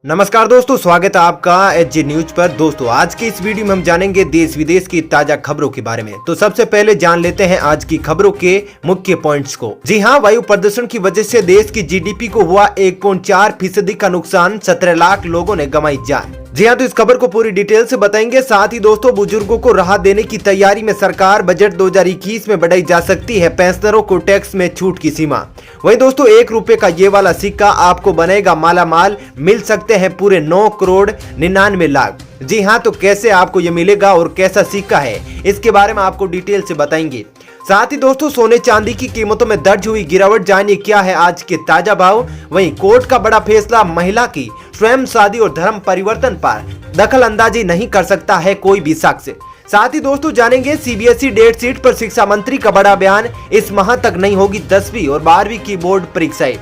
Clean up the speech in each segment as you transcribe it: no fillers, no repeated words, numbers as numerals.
नमस्कार दोस्तों, स्वागत है आपका एचजी न्यूज पर। दोस्तों आज की इस वीडियो में हम जानेंगे देश विदेश की ताजा खबरों के बारे में। तो सबसे पहले जान लेते हैं आज की खबरों के मुख्य पॉइंट्स को। जी हां, वायु प्रदूषण की वजह से देश की जीडीपी को हुआ 1.4% का नुकसान, 17 लाख लोगों ने गंवाई जान। जी हाँ, तो इस खबर को पूरी डिटेल से बताएंगे। साथ ही दोस्तों, बुजुर्गों को राहत देने की तैयारी में सरकार, बजट 2021 में बढ़ाई जा सकती है पेंशनरों को टैक्स में छूट की सीमा। वहीं दोस्तों, 1 रुपए का ये वाला सिक्का आपको बनेगा माला माल, मिल सकते हैं पूरे 9 करोड़ 99 लाख। जी हाँ, तो कैसे आपको ये मिलेगा और कैसा सिक्का है, इसके बारे में आपको डिटेल से बताएंगे। साथ ही दोस्तों, सोने चांदी की कीमतों में दर्ज हुई गिरावट, जानिए क्या है आज के ताजा भाव। वहीं कोर्ट का बड़ा फैसला, महिला की स्वयं शादी और धर्म परिवर्तन पर दखल अंदाजी नहीं कर सकता है कोई भी शख्स। साथ ही दोस्तों, जानेंगे सीबीएसई डेट शीट पर शिक्षा मंत्री का बड़ा बयान, इस माह तक नहीं होगी 10वीं और 12वीं की बोर्ड परीक्षाएं।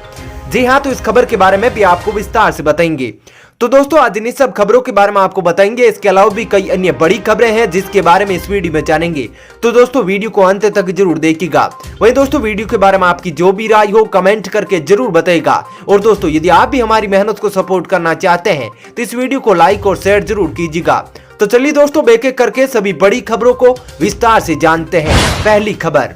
जी हाँ, तो इस खबर के बारे में भी आपको विस्तार से बताएंगे। तो दोस्तों, आज इन सब खबरों के बारे में आपको बताएंगे। इसके अलावा भी कई अन्य बड़ी खबरें हैं जिसके बारे में इस वीडियो में जानेंगे। तो दोस्तों, वीडियो को अंत तक जरूर देखिएगा। वहीं दोस्तों, वीडियो के बारे में आपकी जो भी राय हो कमेंट करके जरूर बताइएगा। और दोस्तों, यदि आप भी हमारी मेहनत को सपोर्ट करना चाहते हैं तो इस वीडियो को लाइक और शेयर जरूर कीजिएगा। तो चलिए दोस्तों, एक एक करके सभी बड़ी खबरों को विस्तार से जानते हैं। पहली खबर,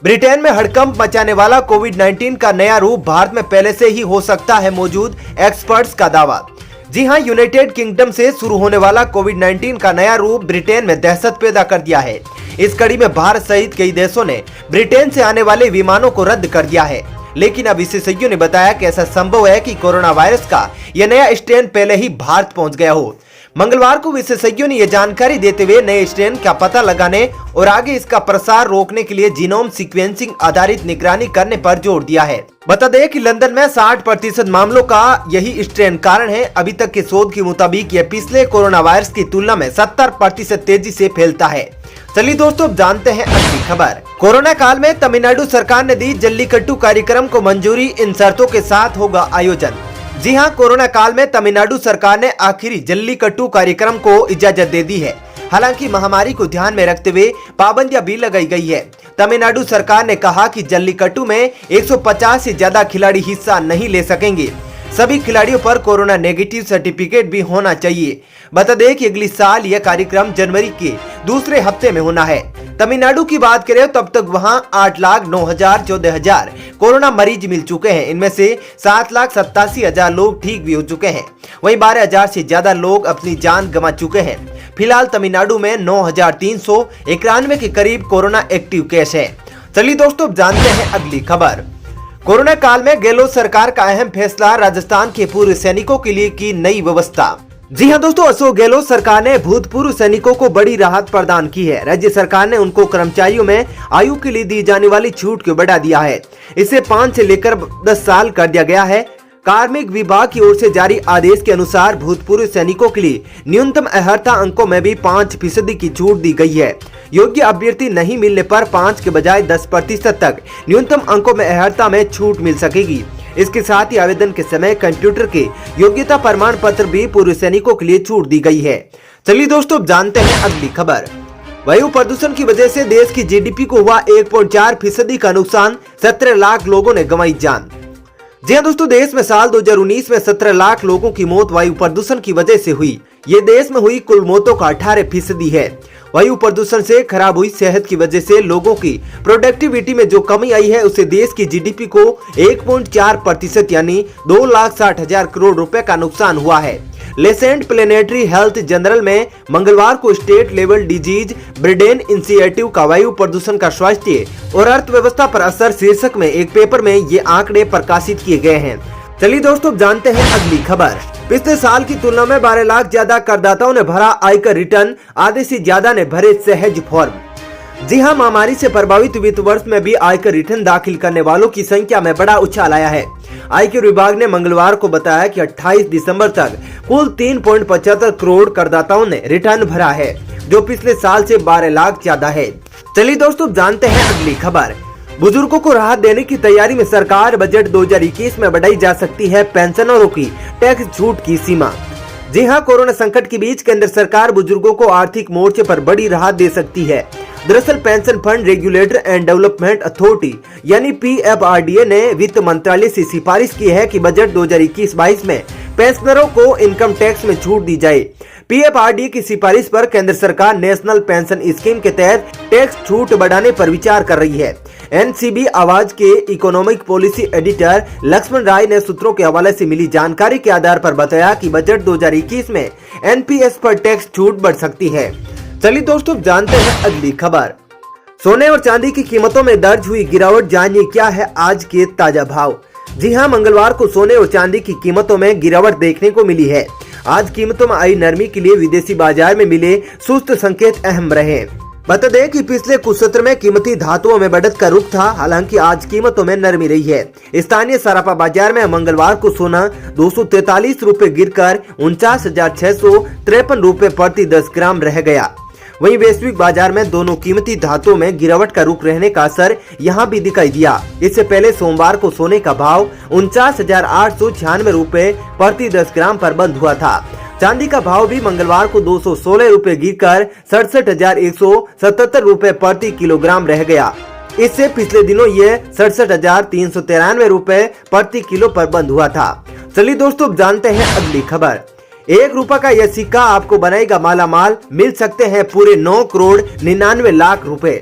ब्रिटेन में हड़कंप मचाने वाला कोविड-19 का नया रूप भारत में पहले से ही हो सकता है मौजूद, एक्सपर्ट्स का दावा। जी हां, यूनाइटेड किंगडम से शुरू होने वाला कोविड-19 का नया रूप ब्रिटेन में दहशत पैदा कर दिया है। इस कड़ी में भारत सहित कई देशों ने ब्रिटेन से आने वाले विमानों को रद्द कर दिया है। लेकिन अब विशेषज्ञों ने बताया कि ऐसा संभव है कि कोरोना वायरस का यह नया स्ट्रेन पहले ही भारत पहुंच गया हो। मंगलवार को विशेषज्ञों ने यह जानकारी देते हुए नए स्ट्रेन का पता लगाने और आगे इसका प्रसार रोकने के लिए जीनोम सीक्वेंसिंग आधारित निगरानी करने पर जोर दिया है। बता दें कि लंदन में 60% मामलों का यही स्ट्रेन कारण है। अभी तक के शोध के मुताबिक यह पिछले कोरोना वायरस की तुलना में 70% तेजी से फैलता है। चलिए दोस्तों, अब जानते हैं अगली खबर। कोरोना काल में तमिलनाडु सरकार ने दी जल्लीकट्टू कार्यक्रम को मंजूरी, इन शर्तों के साथ होगा आयोजन। जी हां, कोरोना काल में तमिलनाडु सरकार ने आखिरी जल्लीकट्टू कार्यक्रम को इजाजत दे दी है। हालांकि महामारी को ध्यान में रखते हुए पाबंदियां भी लगाई गई है। तमिलनाडु सरकार ने कहा कि जल्लीकट्टू में 150 से ज्यादा खिलाड़ी हिस्सा नहीं ले सकेंगे। सभी खिलाड़ियों पर कोरोना नेगेटिव सर्टिफिकेट भी होना चाहिए। बता दें कि अगली साल यह कार्यक्रम जनवरी के दूसरे हफ्ते में होना है। तमिलनाडु की बात करें तब तक वहां 8,09,14,000 कोरोना मरीज मिल चुके हैं। इनमें से 7,87,000 लोग ठीक भी हो चुके हैं। वहीं 12,000 से ज्यादा लोग अपनी जान गंवा चुके हैं। फिलहाल तमिलनाडु में 9,391 के करीब कोरोना एक्टिव केस है। चलिए दोस्तों, जानते हैं अगली खबर। कोरोना काल में गहलोत सरकार का अहम फैसला, राजस्थान के पूर्व सैनिकों के लिए की नई व्यवस्था। जी हां दोस्तों, अशोक गहलोत सरकार ने भूतपूर्व सैनिकों को बड़ी राहत प्रदान की है। राज्य सरकार ने उनको कर्मचारियों में आयु के लिए दी जाने वाली छूट को बढ़ा दिया है। इसे 5 से लेकर 10 साल कर दिया गया है। कार्मिक विभाग की ओर से जारी आदेश के अनुसार भूतपूर्व सैनिकों के लिए न्यूनतम अर्हता अंकों में भी 5% की छूट दी गई है। योग्य अभ्यर्थी नहीं मिलने पर 5 के बजाय 10% तक न्यूनतम अंकों में अर्हता में छूट मिल सकेगी। इसके साथ ही आवेदन के समय कंप्यूटर के योग्यता प्रमाण पत्र भी पूर्व सैनिकों के लिए छूट दी गई है। चलिए दोस्तों, जानते हैं अगली खबर। वायु प्रदूषण की वजह से देश की जीडीपी को हुआ 1.4% का नुकसान, 17 लाख लोगों ने गंवाई जान। जी हाँ दोस्तों, देश में साल 2019 में 17 लाख लोगों की मौत वायु प्रदूषण की वजह से हुई। ये देश में हुई कुल मौतों का 18% है। वायु प्रदूषण से खराब हुई सेहत की वजह से लोगों की प्रोडक्टिविटी में जो कमी आई है, उसे देश की जीडीपी को 1.4% यानी 2,60,000 करोड़ रुपए का नुकसान हुआ है। लेसेंट प्लेनेटरी हेल्थ जनरल में मंगलवार को स्टेट लेवल डिजीज ब्रिडेन इनिशिएटिव का वायु प्रदूषण का स्वास्थ्य और अर्थव्यवस्था पर असर शीर्षक में एक पेपर में ये आंकड़े प्रकाशित किए गए हैं। चलिए दोस्तों, जानते हैं अगली खबर। पिछले साल की तुलना में 12 लाख ज्यादा करदाताओं ने भरा आयकर रिटर्न, आधे से ज्यादा ने भरे सहज फॉर्म। जी हां, महामारी से प्रभावित वित्त वर्ष में भी आयकर रिटर्न दाखिल करने वालों की संख्या में बड़ा उछाल आया है। आयकर विभाग ने मंगलवार को बताया कि 28 दिसंबर तक कुल 3.75 करोड़ करदाताओं ने रिटर्न भरा है, जो पिछले साल से 12 लाख ज्यादा है। चलिए दोस्तों, जानते हैं अगली खबर। बुजुर्गों को राहत देने की तैयारी में सरकार, बजट 2021 में बढ़ाई जा सकती है पेंशनरों की टैक्स छूट की सीमा। जी हां, कोरोना संकट के बीच केंद्र सरकार बुजुर्गों को आर्थिक मोर्चे पर बड़ी राहत दे सकती है। दरअसल pension fund regulator and development authority यानी PFRDA ने वित्त मंत्रालय से सिफारिश की है कि बजट 2021-22 में पेंशनरों को इनकम टैक्स में छूट दी जाए। पीएफआरडीए की सिफारिश पर केंद्र सरकार नेशनल पेंशन स्कीम के तहत टैक्स छूट बढ़ाने पर विचार कर रही है। एनसीबी आवाज के इकोनॉमिक पॉलिसी एडिटर लक्ष्मण राय ने सूत्रों के हवाले से मिली जानकारी के आधार पर बताया कि बजट 2021 में एनपीएस पर टैक्स छूट बढ़ सकती है। चलिए दोस्तों जानते हैं अगली खबर। सोने और चांदी की कीमतों में दर्ज हुई गिरावट, जानिए क्या है आज के ताजा भाव। जी हां, मंगलवार को सोने और चांदी की कीमतों में गिरावट देखने को मिली है। आज कीमतों में आई नरमी के लिए विदेशी बाजार में मिले सुस्त संकेत अहम रहे। बता दें कि पिछले कुछ सत्र में कीमती धातुओं में बढ़त का रुख था, हालांकि आज कीमतों में नरमी रही है। स्थानीय सराफा बाजार में मंगलवार को सोना 243 रूपए गिरकर 49,653 रूपए प्रति 10 ग्राम रह गया। वहीं वैश्विक बाजार में दोनों कीमती धातुओं में गिरावट का रुख रहने का असर यहां भी दिखाई दिया। इससे पहले सोमवार को सोने का भाव 49,896 रूपए प्रति 10 ग्राम पर बंद हुआ था। चांदी का भाव भी मंगलवार को 216 रूपए गिरकर 67,177 रूपए प्रति किलोग्राम रह गया। इससे पिछले दिनों ये 67,393 रूपए प्रति किलो पर बंद हुआ था। चलिए दोस्तों जानते हैं अगली खबर। 1 रुपए का यह सिक्का आपको बनाएगा माला माल, मिल सकते हैं पूरे 9 करोड़ 99 लाख रुपए।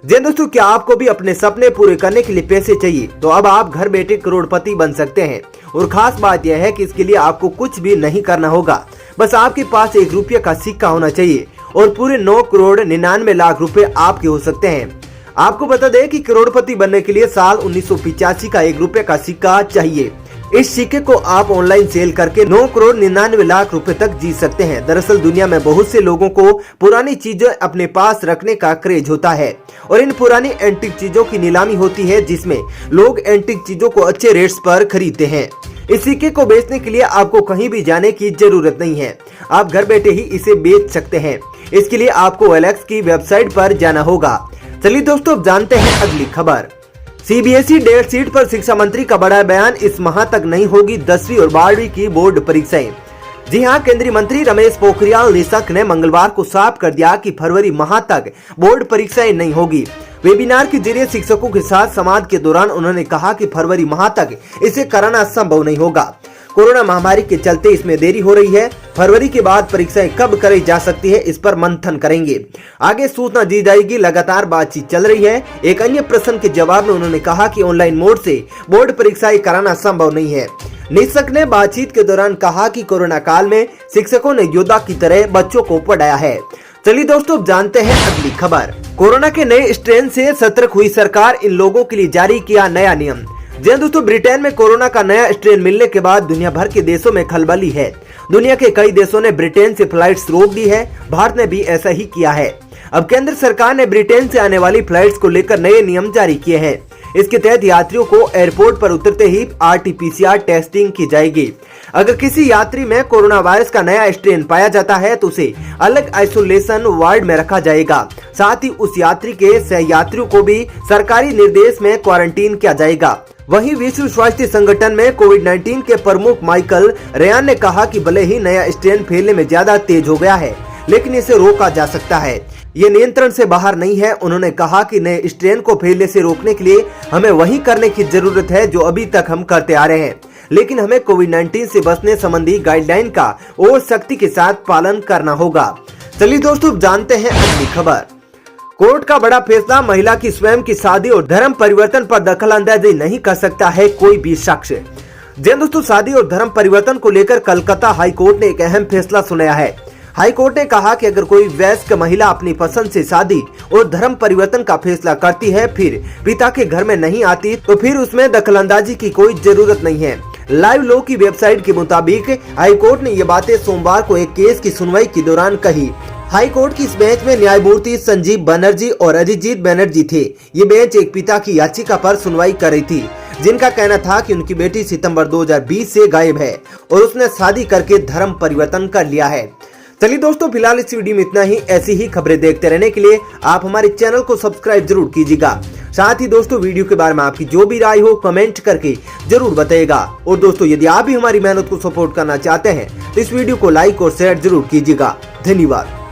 जी दोस्तों, क्या आपको भी अपने सपने पूरे करने के लिए पैसे चाहिए? तो अब आप घर बैठे करोड़पति बन सकते हैं। और खास बात यह है कि इसके लिए आपको कुछ भी नहीं करना होगा, बस आपके पास 1 रुपये का सिक्का होना चाहिए और पूरे 9 करोड़ 99 लाख रुपए आपके हो सकते हैं। आपको बता दें कि करोड़पति बनने के लिए साल 1985 का 1 रुपये का सिक्का चाहिए। इस सिक्के को आप ऑनलाइन सेल करके 9 करोड़ 99 लाख रुपए तक जीत सकते हैं। दरअसल दुनिया में बहुत से लोगों को पुरानी चीजें अपने पास रखने का क्रेज होता है और इन पुरानी एंटीक चीजों की नीलामी होती है, जिसमें लोग एंटीक चीजों को अच्छे रेट्स पर खरीदते हैं। इस सिक्के को बेचने के लिए आपको कहीं भी जाने की जरूरत नहीं है, आप घर बैठे ही इसे बेच सकते हैं। इसके लिए आपको OLX की वेबसाइट पर जाना होगा। चलिए दोस्तों जानते हैं अगली खबर। सीबीएसई डेट शीट पर शिक्षा मंत्री का बड़ा बयान, इस माह तक नहीं होगी 10वीं और 12वीं की बोर्ड परीक्षाएं। जी हां, केंद्रीय मंत्री रमेश पोखरियाल निशंक ने मंगलवार को साफ कर दिया कि फरवरी माह तक बोर्ड परीक्षाएं नहीं होगी। वेबिनार के जरिए शिक्षकों के साथ संवाद के दौरान उन्होंने कहा कि फरवरी माह तक इसे कराना संभव नहीं होगा। कोरोना महामारी के चलते इसमें देरी हो रही है। फरवरी के बाद परीक्षाएं कब कराई जा सकती है, इस पर मंथन करेंगे, आगे सूचना दी जाएगी। लगातार बातचीत चल रही है। एक अन्य प्रश्न के जवाब में उन्होंने कहा कि ऑनलाइन मोड से बोर्ड परीक्षाएं कराना संभव नहीं है। निशंक ने बातचीत के दौरान कहा कि कोरोना काल में शिक्षकों ने योद्धा की तरह बच्चों को पढ़ाया है। चलिए दोस्तों जानते हैं अगली खबर। कोरोना के नए स्ट्रेन से सतर्क हुई सरकार, इन लोगों के लिए जारी किया नया नियम। जी दोस्तों, ब्रिटेन में कोरोना का नया स्ट्रेन मिलने के बाद दुनिया भर के देशों में खलबली है। दुनिया के कई देशों ने ब्रिटेन से फ्लाइट्स रोक दी है। भारत ने भी ऐसा ही किया है। अब केंद्र सरकार ने ब्रिटेन से आने वाली फ्लाइट्स को लेकर नए नियम जारी किए हैं। इसके तहत यात्रियों को एयरपोर्ट पर उतरते ही RT-PCR टेस्टिंग की जाएगी। अगर किसी यात्री में कोरोना वायरस का नया स्ट्रेन पाया जाता है तो उसे अलग आइसोलेशन वार्ड में रखा जाएगा। साथ ही उस यात्री के सहयात्रियों को भी सरकारी निर्देश में क्वारंटीन किया जाएगा। वहीं विश्व स्वास्थ्य संगठन में कोविड-19 के प्रमुख माइकल रेयान ने कहा कि भले ही नया स्ट्रेन फैलने में ज्यादा तेज हो गया है, लेकिन इसे रोका जा सकता है, ये नियंत्रण से बाहर नहीं है। उन्होंने कहा कि नए स्ट्रेन को फैलने से रोकने के लिए हमें वही करने की जरूरत है जो अभी तक हम करते आ रहे हैं, लेकिन हमें कोविड-19 से बचने संबंधी गाइडलाइन का और सख्ती के साथ पालन करना होगा। चलिए दोस्तों जानते हैं अगली खबर। कोर्ट का बड़ा फैसला, महिला की स्वयं की शादी और धर्म परिवर्तन पर दखलंदाजी नहीं कर सकता है कोई भी शख्स। जी दोस्तों, शादी और धर्म परिवर्तन को लेकर कलकत्ता हाई कोर्ट ने एक अहम फैसला सुनाया है। हाई कोर्ट ने कहा कि अगर कोई वयस्क महिला अपनी पसंद से शादी और धर्म परिवर्तन का फैसला करती है, फिर पिता के घर में नहीं आती, तो फिर उसमें दखलंदाजी की कोई जरूरत नहीं है। लाइव लॉ की वेबसाइट के मुताबिक हाई कोर्ट ने ये बातें सोमवार को एक केस की सुनवाई के दौरान कही। हाई कोर्ट की इस बेंच में न्यायमूर्ति संजीव बनर्जी और अरिजीत बनर्जी थे। ये बेंच एक पिता की याचिका पर सुनवाई कर रही थी, जिनका कहना था कि उनकी बेटी सितंबर 2020 से गायब है और उसने शादी करके धर्म परिवर्तन कर लिया है। चलिए दोस्तों, फिलहाल इस वीडियो में इतना ही। ऐसी ही खबरें देखते रहने के लिए आप हमारे चैनल को सब्सक्राइब जरूर कीजिएगा। साथ ही दोस्तों, वीडियो के बारे में आपकी जो भी राय हो कमेंट करके जरूर बताइएगा। और दोस्तों, यदि आप भी हमारी मेहनत को सपोर्ट करना चाहते हैं तो इस वीडियो को लाइक और शेयर जरूर कीजिएगा। धन्यवाद।